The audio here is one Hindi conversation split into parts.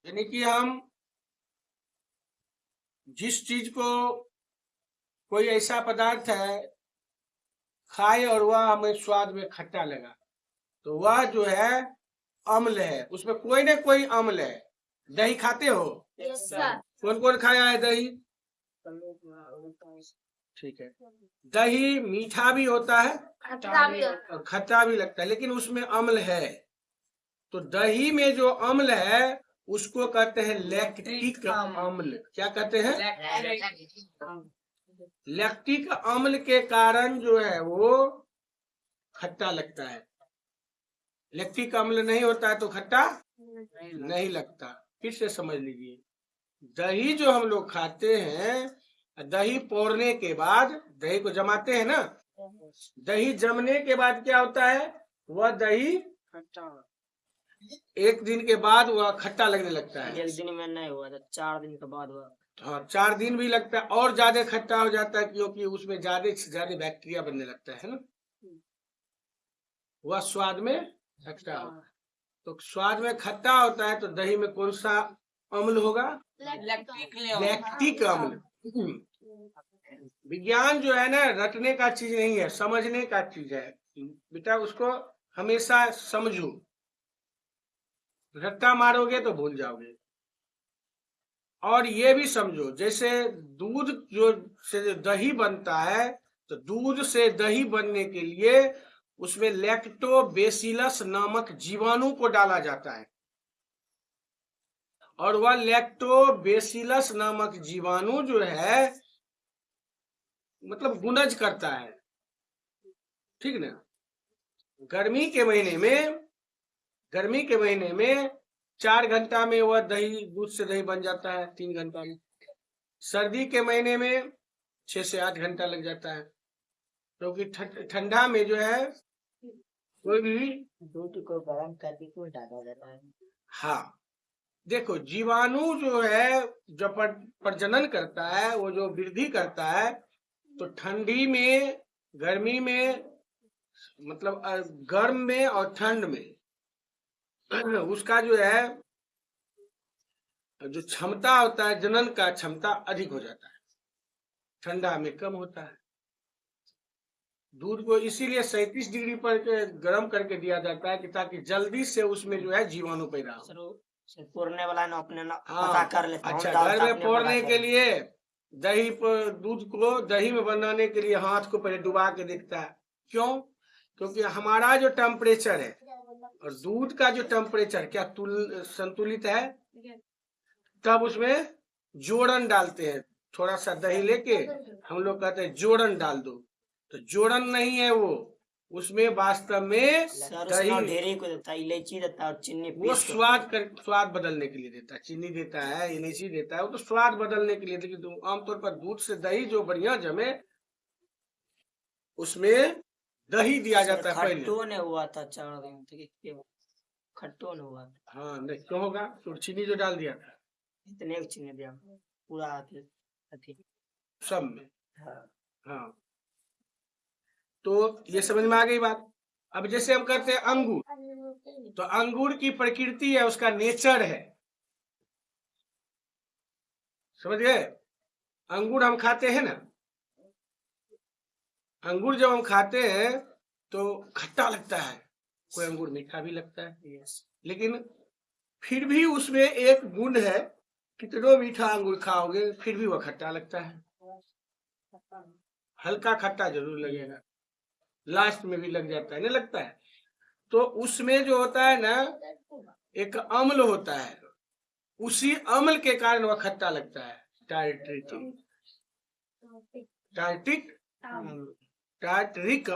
यानी कि हम जिस चीज को, कोई ऐसा पदार्थ है खाए और वह हमें स्वाद में खट्टा लगा, तो वह जो है अम्ल है, उसमें कोई ना कोई अम्ल है। दही खाते हो? Yes sir. कौन कौन खाया है दही? ठीक है। दही मीठा भी होता है खट्टा भी होता और खट्टा भी लगता है, लेकिन उसमें अम्ल है। तो दही में जो अम्ल है उसको कहते हैं लैक्टिक अम्ल। क्या कहते हैं? लैक्टिक अम्ल के कारण जो है वो खट्टा लगता है। लैक्टिक अम्ल नहीं होता है तो खट्टा नहीं लगता। फिर से समझ लीजिए, दही जो हम लोग खाते हैं, दही पौड़ने के बाद दही को जमाते हैं ना, दही जमने के बाद क्या होता है, वह दही एक दिन के बाद वह खट्टा लगने लगता है। एक दिन में नहीं हुआ था, 4 दिन के बाद हुआ। हाँ, 4 दिन भी लगता है और ज्यादा खट्टा हो जाता है, क्योंकि उसमें ज्यादा से ज्यादा बैक्टीरिया बनने लगता है ना, वह स्वाद में खट्टा होता है। तो स्वाद में खट्टा होता है तो दही में कौन सा अम्ल होगा? लैक्टिक अम्ल। विज्ञान जो है ना, रटने का चीज नहीं है, समझने का चीज है बेटा। उसको हमेशा समझो, रट्टा मारोगे तो भूल जाओगे। और ये भी समझो, जैसे दूध जो से दही बनता है, तो दूध से दही बनने के लिए उसमें लैक्टोबैसिलस नामक जीवाणु को डाला जाता है, और वह लैक्टोबैसिलस नामक जीवाणु जो है मतलब गुनज करता है, ठीक ना। गर्मी के महीने में 4 घंटा में वह दही, दूध से दही बन जाता है, 3 घंटा में। सर्दी के महीने में 6 से 8 घंटा लग जाता है, क्योंकि ठंडा में जो है कोई भी दूध को गर्म करके क्यों डाला जाता है? हाँ, देखो जीवाणु जो है जब प्रजनन करता है, वो जो वृद्धि करता है, तो ठंडी में, गर्मी में, मतलब गर्म में और ठंड में उसका जो है जो क्षमता होता है, जनन का क्षमता अधिक हो जाता है, ठंडा में कम होता है। दूध को इसीलिए 37 डिग्री पर गर्म करके दिया जाता है कि ताकि जल्दी से उसमें जो है जीवाणु पैदा हो। पोड़ने वाला ना अपने ना हाँ, पता कर लेता। अच्छा, घर में पोड़ने के लिए दही पर, दूध को दही में बनाने के लिए हाथ को पहले डुबा के देखता है। क्यों? क्योंकि हमारा जो टेम्परेचर है और दूध का जो टेम्परेचर क्या संतुलित है, तब उसमें जोड़न डालते हैं। थोड़ा सा दही लेके हम लोग कहते हैं जोड़न डाल दो, तो जोड़न नहीं है वो, उसमें वास्तव में दही ढेरी को देता है, इलायची देता है और चीनी, वो स्वाद बदलने के लिए देता है। चीनी देता है, इलायची देता है, वो तो स्वाद बदलने के लिए। लेकिन आमतौर पर दूध से दही जो बढ़िया जमे, उसमें दही दिया जाता है पहले। खट्टो ने हुआ था 4 दिन तक, खट्टो ने हुआ था। हाँ, नहीं क्यों होगा, तो चीनी जो डाल दिया था, इतने चीनी दिया पूरा सब में। हाँ, तो ये समझ में आ गई बात। अब जैसे हम कहते हैं अंगूर, तो अंगूर की प्रकृति है, उसका नेचर है, समझ गए। अंगूर हम खाते हैं ना, अंगूर जब हम खाते हैं तो खट्टा लगता है, कोई अंगूर मीठा भी लगता है, लेकिन फिर भी उसमें एक गुण है, कितना मीठा अंगूर खाओगे फिर भी वह खट्टा लगता है, हल्का खट्टा जरूर लगेगा, लास्ट में भी लग जाता है, नहीं लगता है। तो उसमें जो होता है ना, एक अम्ल होता है, उसी अम्ल के कारण वह खट्टा लगता है। टार्ट्रिक अम्ल, टार्ट्रिक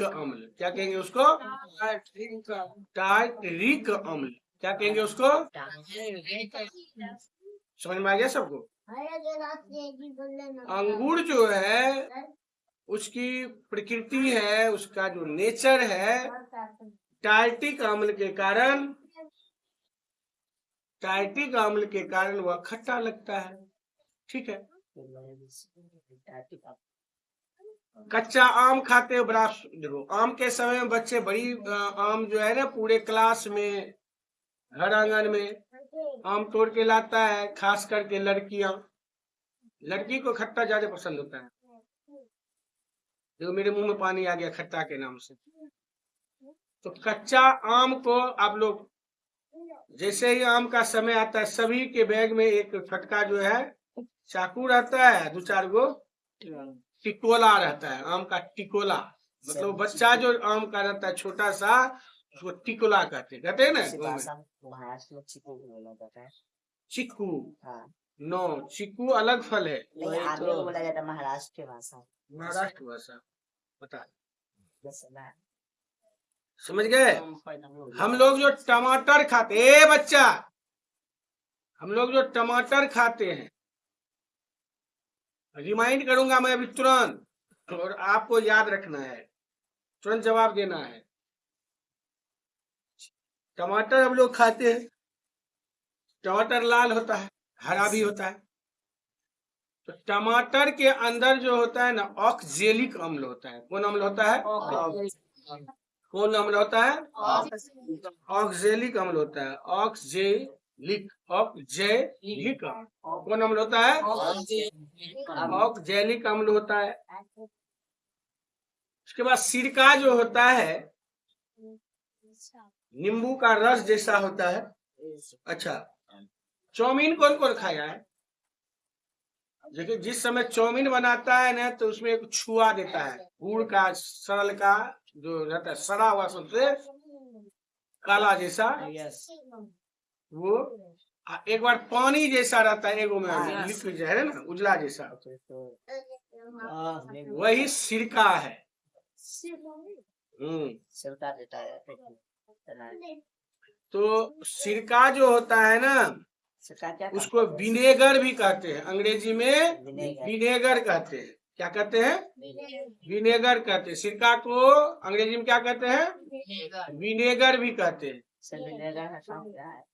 अम्ल क्या कहेंगे उसको? टार्ट्रिक अम्ल क्या कहेंगे उसको? समझ में आ गया सबको? अंगूर जो है उसकी प्रकृति है, उसका जो नेचर है, टार्टिक अम्ल के कारण वह खट्टा लगता है, ठीक है। कच्चा आम खाते हो, बड़ा देखो, आम के समय में बच्चे बड़ी आम जो है ना पूरे क्लास में हर आंगन में आम तोड़ के लाता है, खास करके लड़कियां। लड़की को खट्टा ज्यादा पसंद होता है। देखो मेरे मुंह में पानी आ गया खट्टा के नाम से। तो कच्चा आम को आप लोग, जैसे ही आम का समय आता है, सभी के बैग में एक फटका जो है चाकू रहता है, 2-4 गो टिकोला रहता है, आम का टिकोला। मतलब बच्चा जो आम का रहता है छोटा सा, उसको टिकोला कहते हैं ना। महाराष्ट्र में चिकू बोला जाता है। चिक्कू? हाँ, नो, चिक्कू अलग फल है, नहीं तो आगे को बोला जाता है महाराष्ट्र की भाषा। महाराष्ट्र भाषा। पता है, जैसे ना समझ गए। हम लोग जो टमाटर खाते, ए बच्चा, हम लोग जो टमाटर खाते हैं, रिमाइंड करूंगा मैं अभी तुरंत, और आपको याद रखना है, तुरंत जवाब देना है। टमाटर हम लोग खाते हैं, टमाटर लाल होता है, हरा भी होता है। तो टमाटर के अंदर जो होता है ना, ऑक्जेलिक अम्ल होता है। कौन अम्ल होता है? कौन अम्ल होता है? ऑक्जेलिक अम्ल होता है। ऑक्जेलिक कौन अम्ल होता है? ऑक्जेलिक अम्ल होता है। उसके बाद सिरका जो होता है, नींबू का रस जैसा होता है। अच्छा, चाउमीन कौन कौन खाया है? लेकिन जिस समय चाउमीन बनाता है ना, तो उसमें एक छुआ देता है गुड़ का, सरल का जो रहता है, सड़ा हुआ सबसे काला जैसा वो, एक बार पानी जैसा रहता है, एगो में लिक्विड जो है ना, उजला जैसा, वही सिरका है। सिरका देता है। तो सिरका जो होता है ना, सिरका क्या उसको विनेगर भी कहते हैं। अंग्रेजी में विनेगर कहते हैं। क्या कहते हैं? विनेगर कहते हैं। सिरका को अंग्रेजी में क्या कहते हैं? विनेगर भी कहते हैं। सर विनेगर का काम क्या है?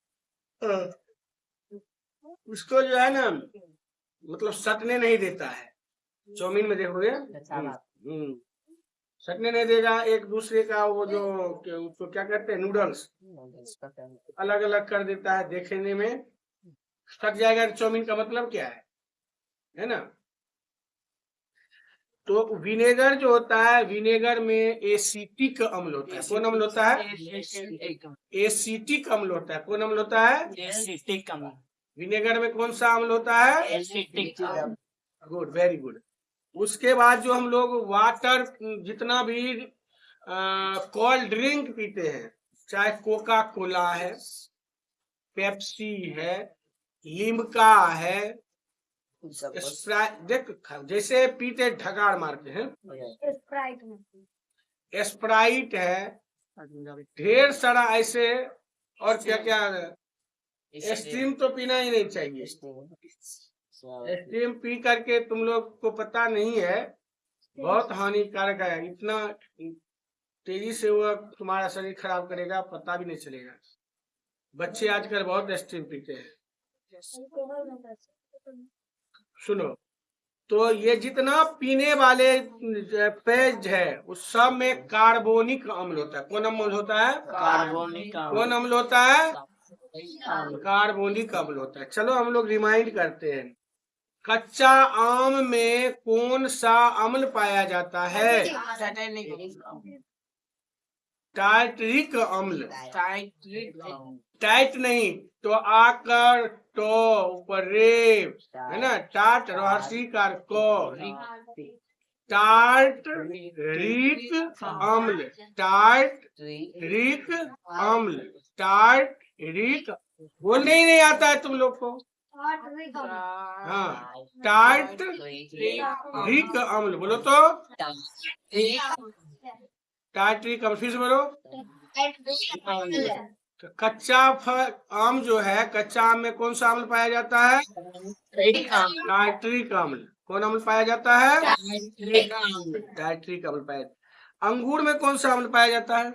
उसको जो है ना, मतलब सटने नहीं देता है। चाउमीन में देखोगे, सटने नहीं देगा। एक दूसरे का वो जो उसको क्या कहते हैं, नूडल्स अलग अलग कर देता है। देखने में सट जाएगा। चाउमीन का मतलब क्या है ना? तो विनेगर जो होता है, विनेगर में एसिटिक अम्ल होता है। कौन अम्ल होता है? एसिटिक अम्ल होता है। कौन अम्ल होता है? एसिटिक अम्ल। विनेगर में कौन सा अम्ल होता है? एसिटिक। Good, very good. उसके बाद जो हम लोग वाटर, जितना भी कोल्ड ड्रिंक पीते हैं, चाहे कोका कोला है, पेप्सी है, लिम्का है, स्प्राइट, देख जैसे पीते ढगाड़ मारते हैं, स्प्राइट है, ढेर सारा ऐसे। और क्या क्या, स्ट्रीम तो पीना ही नहीं चाहिए। स्ट्रीम पी करके तुम लोग को पता नहीं है, बहुत हानिकारक है। इतना तेजी से वो तुम्हारा शरीर खराब करेगा, पता भी नहीं चलेगा। बच्चे आजकल बहुत स्ट्रीम पीते हैं। सुनो, तो ये जितना पीने वाले पेय है, उस सब में कार्बोनिक अम्ल होता है। कौन अम्ल होता है? कार्बोनिक अम्ल। कौन अम्ल होता है? कार्बोनिक अम्ल होता है। चलो हम लोग रिमाइंड करते हैं। कच्चा आम में कौन सा अम्ल पाया जाता है? टाइट्रिक अम्ल। टाइट नहीं तो आकर तो ऊपर रे, है ना, टाट राशि कार को, टार्टरिक अम्ल, टार्टरिक अम्ल, टार्टरिक। बोलने ही नहीं आता है तुम लोग को। हाँ, टार्टरिक अम्ल बोलो तो। टार्टरिक अम्ल, फिर से बोलो। तो कच्चा आम जो है, कच्चा आम में कौन सा अम्ल पाया जाता है? टाइट्रिक अम्ल। कौन अम्ल पाया जाता है? टाइट्रिक अम्ल पाया। अंगूर में कौन सा अम्ल पाया जाता है?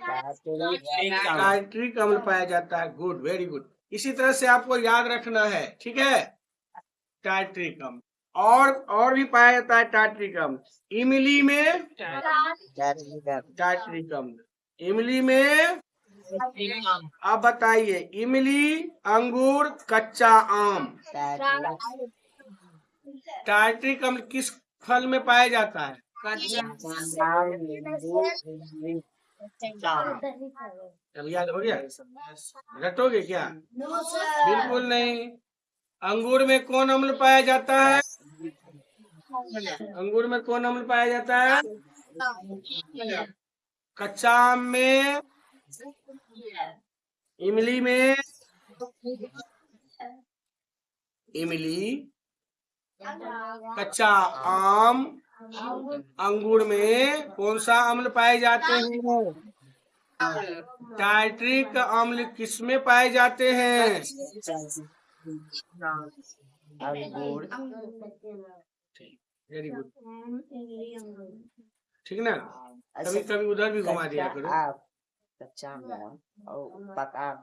टाइट्रिक अम्ल पाया जाता है। Good, very good. इसी तरह से आपको याद रखना है, ठीक है? टाइट्रिक अम्ल और भी पाया जाता है टाइट्रिक अम्ल। इमली में टाइट्रिक अम्ल, इमली में अब बताइए, इमली, अंगूर, कच्चा आम। टार्ट्रिक अम्ल किस फल में पाया जाता है? अब याद हो गया? रटोगे क्या? बिल्कुल नहीं। अंगूर में कौन अम्ल पाया जाता है? अंगूर में कौन अम्ल पाया जाता है? कच्चा आम में, इमली में, इमली, कच्चा आम, अंगूर में कौन सा अम्ल पाए जाते हैं? टार्ट्रिक अम्ल किसमें पाए जाते हैं? वेरी गुड, ठीक ना? कभी कभी उधर भी घुमा दिया करो। कच्चा आम और पका आम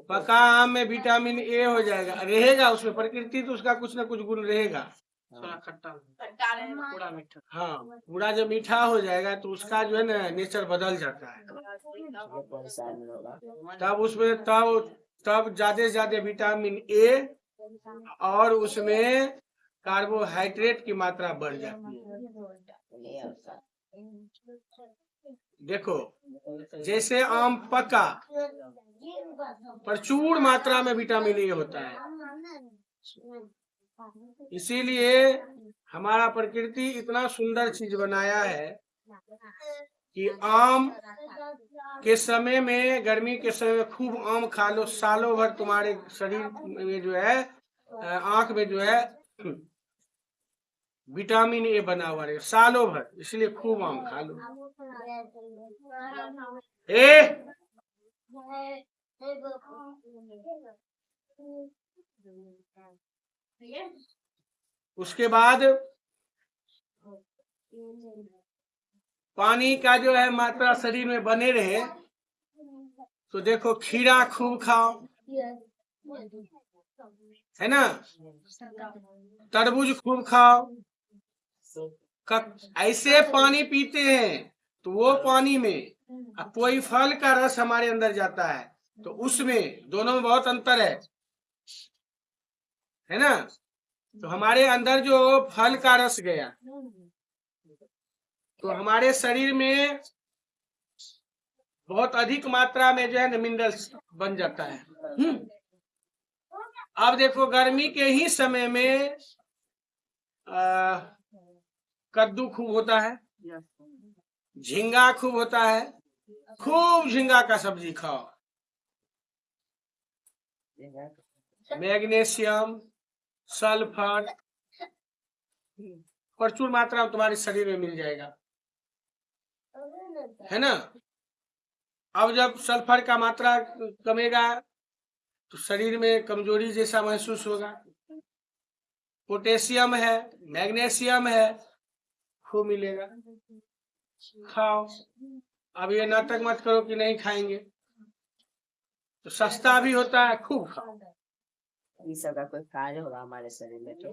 पका आम में विटामिन ए हो जाएगा, रहेगा उसमें, प्रकृति तो उसका कुछ ना कुछ गुण रहेगा। थोड़ा खट्टा पूरा मीठा। हाँ, पूरा जब मीठा हो जाएगा तो उसका जो है ना नेचर बदल जाता है, तब उसमें तब ज्यादा से ज्यादा विटामिन ए और उसमें कार्बोहाइड्रेट की मात्रा बढ़ जाती है। देखो, जैसे आम पका, प्रचुर मात्रा में विटामिन ए होता है, इसीलिए हमारा प्रकृति इतना सुंदर चीज बनाया है कि आम के समय में, गर्मी के समय में खूब आम खा लो, सालों भर तुम्हारे शरीर में जो है, आंख में जो है विटामिन ए बना हुआ रहेगा सालों भर, इसलिए खूब आम खा लो। उसके बाद पानी का जो है मात्रा शरीर में बने रहे तो देखो, खीरा खूब खाओ, है ना? तरबूज खूब खाओ। ऐसे पानी पीते हैं तो वो पानी में अब कोई फल का रस हमारे अंदर जाता है तो उसमें दोनों में बहुत अंतर है ना? तो हमारे अंदर जो फल का रस गया तो हमारे शरीर में बहुत अधिक मात्रा में जो है ना मिनरल्स बन जाता है। अब देखो, गर्मी के ही समय में कद्दू खूब होता है, झींगा खूब होता है, खूब झींगा का सब्जी खाओ। मैग्नीशियम, सल्फर प्रचुर मात्रा में तुम्हारे शरीर में मिल जाएगा, है ना? अब जब सल्फर का मात्रा कमेगा तो शरीर में कमजोरी जैसा महसूस होगा। पोटेशियम है, मैग्नीशियम है, खूब मिलेगा, खाओ। अब ये नाटक मत करो कि नहीं खाएंगे, तो सस्ता भी होता है, खूब खाओ। इस सब का कोई कार्य होगा हमारे शरीर में तो।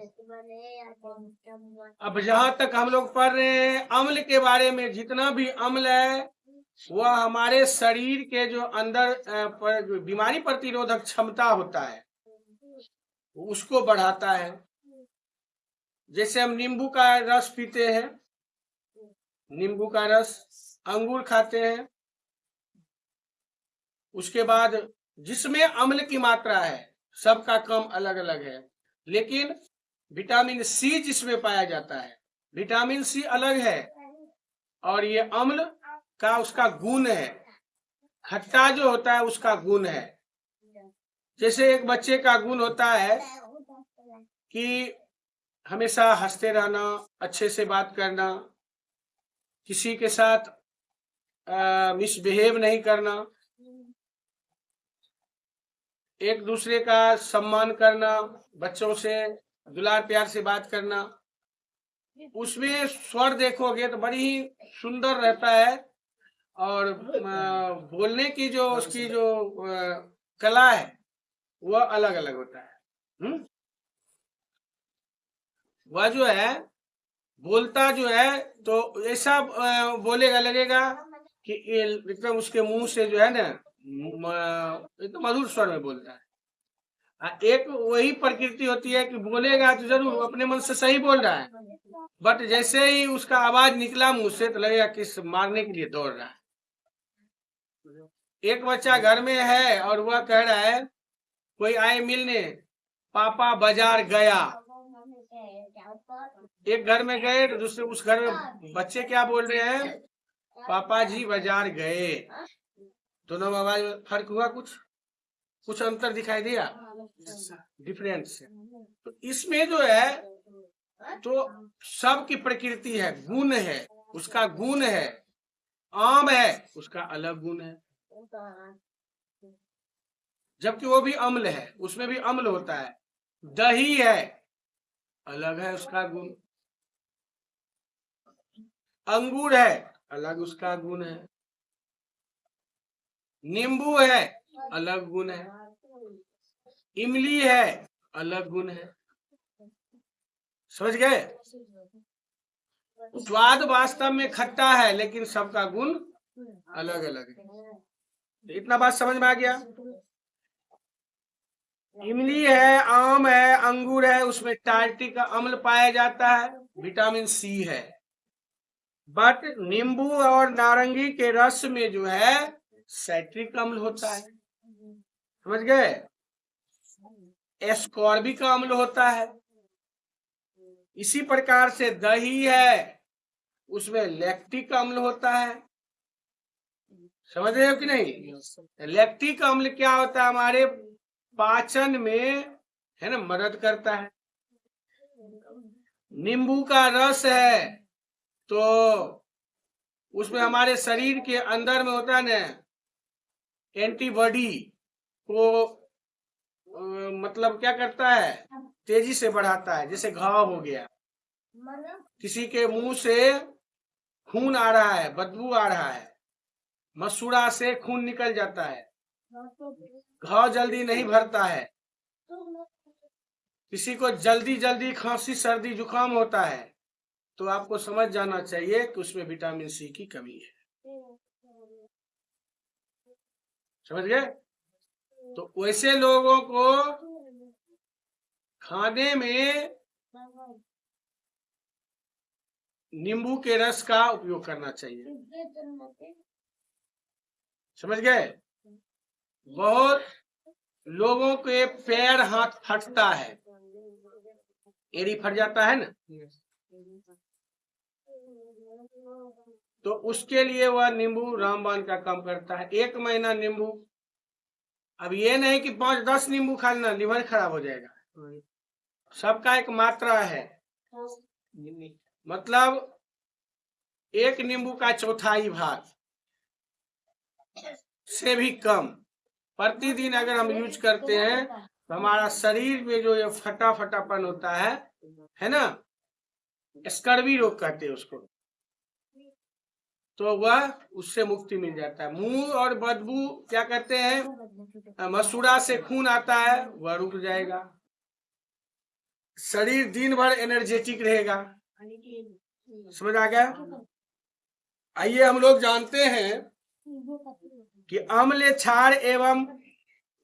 अब जहां तक हम लोग पढ़ रहे हैं अम्ल के बारे में, जितना भी अम्ल है वह हमारे शरीर के जो अंदर बीमारी प्रतिरोधक क्षमता होता है उसको बढ़ाता है। जैसे हम नींबू का रस पीते हैं, नींबू का रस, अंगूर खाते हैं, उसके बाद जिसमें अम्ल की मात्रा है सबका कम अलग अलग है, लेकिन विटामिन सी जिसमें पाया जाता है, विटामिन सी अलग है और ये अम्ल का उसका गुण है, खट्टा जो होता है उसका गुण है। जैसे एक बच्चे का गुण होता है कि हमेशा हंसते रहना, अच्छे से बात करना, किसी के साथ मिसबिहेव नहीं करना, एक दूसरे का सम्मान करना, बच्चों से दुलार प्यार से बात करना, उसमें स्वर देखोगे तो बड़ी ही सुंदर रहता है और बोलने की जो उसकी जो कला है वह अलग अलग होता है। वह जो है बोलता जो है तो ऐसा बोलेगा, लगेगा कि ये एकदम उसके मुंह से जो है ना एकदम मधुर स्वर में बोलता है। एक वही प्रकृति होती है कि बोलेगा तो जरूर वो अपने मन से सही बोल रहा है, बट जैसे ही उसका आवाज निकला मुंह से तो लगेगा कि मारने के लिए दौड़ रहा है। एक बच्चा घर में है और वह कह रहा है कोई आए मिलने, पापा बाजार गया। एक घर में गए तो दूसरे उस घर में बच्चे क्या बोल रहे हैं, पापा जी बाजार गए। दोनों में आवाज में फर्क हुआ, कुछ अंतर दिखाई दिया, डिफरेंस है। तो इसमें जो है तो सबकी प्रकृति है, गुण है, उसका गुण है। आम है, उसका अलग गुण है, जबकि वो भी अम्ल है, उसमें भी अम्ल होता है। दही है, अलग है उसका गुण। अंगूर है, अलग उसका गुण है। नींबू है, अलग गुण है। इमली है, अलग गुण है। समझ गए? स्वाद वास्तव में खट्टा है, लेकिन सबका गुण अलग अलग है। इतना बात समझ में आ गया? इमली है, आम है, अंगूर है, उसमें टार्टिक अम्ल पाया जाता है, विटामिन सी है। बट नींबू और नारंगी के रस में जो है साइट्रिक अम्ल होता है। समझ गए? एस्कॉर्बिक अम्ल होता है। इसी प्रकार से दही है, उसमें लैक्टिक अम्ल होता है। समझ रहे हो कि नहीं? लैक्टिक अम्ल क्या होता है, हमारे पाचन में है ना मदद करता है। नींबू का रस है तो उसमें हमारे शरीर के अंदर में होता है ना एंटीबॉडी को मतलब क्या करता है, तेजी से बढ़ाता है। जैसे घाव हो गया, किसी के मुंह से खून आ रहा है, बदबू आ रहा है, मसूड़ा से खून निकल जाता है, घाव जल्दी नहीं भरता है। किसी को जल्दी जल्दी खांसी सर्दी जुकाम होता है, तो आपको समझ जाना चाहिए कि उसमें विटामिन सी की कमी है। समझ गए? तो वैसे लोगों को खाने में नींबू के रस का उपयोग करना चाहिए। समझ गए? बहुत लोगों के पैर हाथ फटता है, एड़ी फट जाता है ना, तो उसके लिए वह नींबू रामबाण का काम करता है। 1 महीना नींबू, अब ये नहीं कि 5-10 नींबू खा लेना, लीवर खराब हो जाएगा। सबका एक मात्रा है, मतलब 1 नींबू का चौथाई भाग से भी कम प्रतिदिन अगर हम यूज करते हैं तो हमारा शरीर में जो ये फटापन होता है ना, स्कर्वी रोग कहते हैं उसको, तो वह उससे मुक्ति मिल जाता है। मुंह और बदबू क्या कहते हैं, मसूड़ा से खून आता है, वह रुक जाएगा। शरीर दिन भर एनर्जेटिक रहेगा। समझ आ गया? आइए हम लोग जानते हैं कि अम्ल, क्षार एवं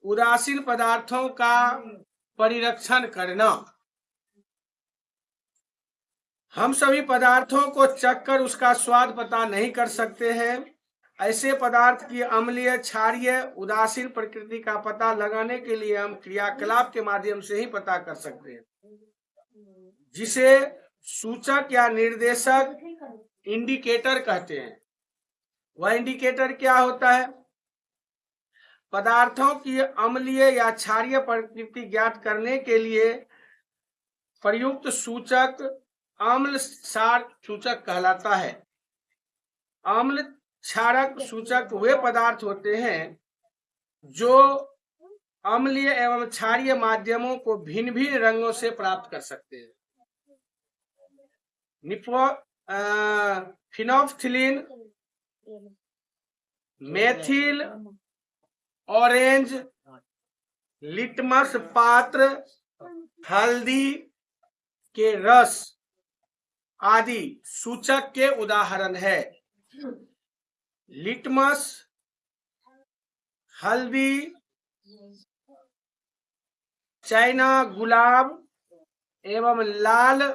उदासीन पदार्थों का परिरक्षण करना। हम सभी पदार्थों को चखकर उसका स्वाद पता नहीं कर सकते हैं। ऐसे पदार्थ की अम्लीय, क्षारीय, उदासीन प्रकृति का पता लगाने के लिए हम क्रियाकलाप के माध्यम से ही पता कर सकते हैं, जिसे सूचक या निर्देशक इंडिकेटर कहते हैं। वह इंडिकेटर क्या होता है? पदार्थों की अम्लीय या क्षारीय प्रकृति ज्ञात करने के लिए प्रयुक्त सूचक अम्ल क्षार सूचक कहलाता है। अम्ल क्षारक सूचक वे पदार्थ होते हैं जो अम्लीय एवं क्षारीय माध्यमों को भिन्न भिन्न रंगों से प्राप्त कर सकते हैं। फिनोल्फ्थीलीन, मेथिल, ऑरेंज, लिटमस पात्र, हल्दी के रस आदि सूचक के उदाहरण है। लिटमस, हल्दी, चाइना गुलाब एवं लाल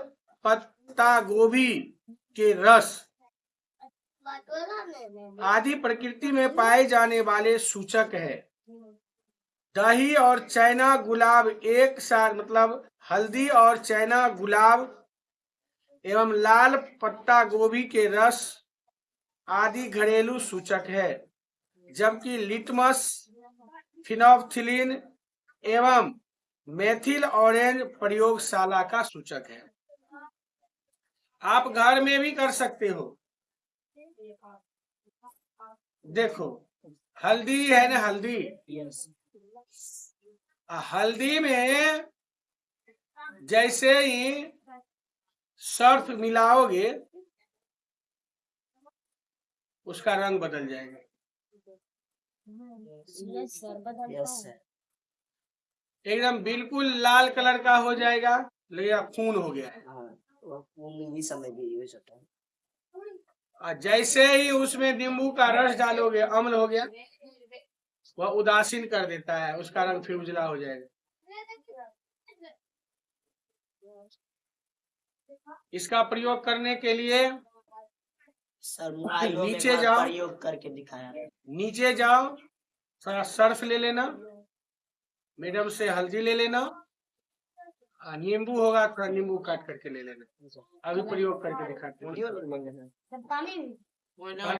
पत्ता गोभी के रस आदि प्रकृति में पाए जाने वाले सूचक है। दही और चाइना गुलाब एक साथ, मतलब हल्दी और चाइना गुलाब एवं लाल पत्ता गोभी के रस आदि घरेलू सूचक है, जबकि लिटमस, फिनोल्फ्थालीन एवं मेथिल ऑरेंज प्रयोगशाला का सूचक है। आप घर में भी कर सकते हो। देखो, हल्दी है ना, हल्दी, यस हल्दी में जैसे ही सर्फ मिलाओगे उसका रंग बदल जाएगा। Yes sir. एकदम बिल्कुल लाल कलर का हो जाएगा, लगेगा खून हो गया है। हाँ, वो मूवी समय भी यूज होता है। और जैसे ही उसमें नींबू का रस डालोगे, अम्ल हो गया, वह उदासीन कर देता है, उसका रंग फिर उजला हो जाएगा। इसका प्रयोग करने के लिए सर मोबाइल में नीचे एक बार जाओ। प्रयोग करके दिखाया। नीचे जाओ, थोड़ा सर्फ ले लेना, मैडम से हल्दी ले लेना, नींबू होगा थोड़ा नींबू काट करके ले लेना। अभी प्रयोग करके दिखाते हैं। वीडियो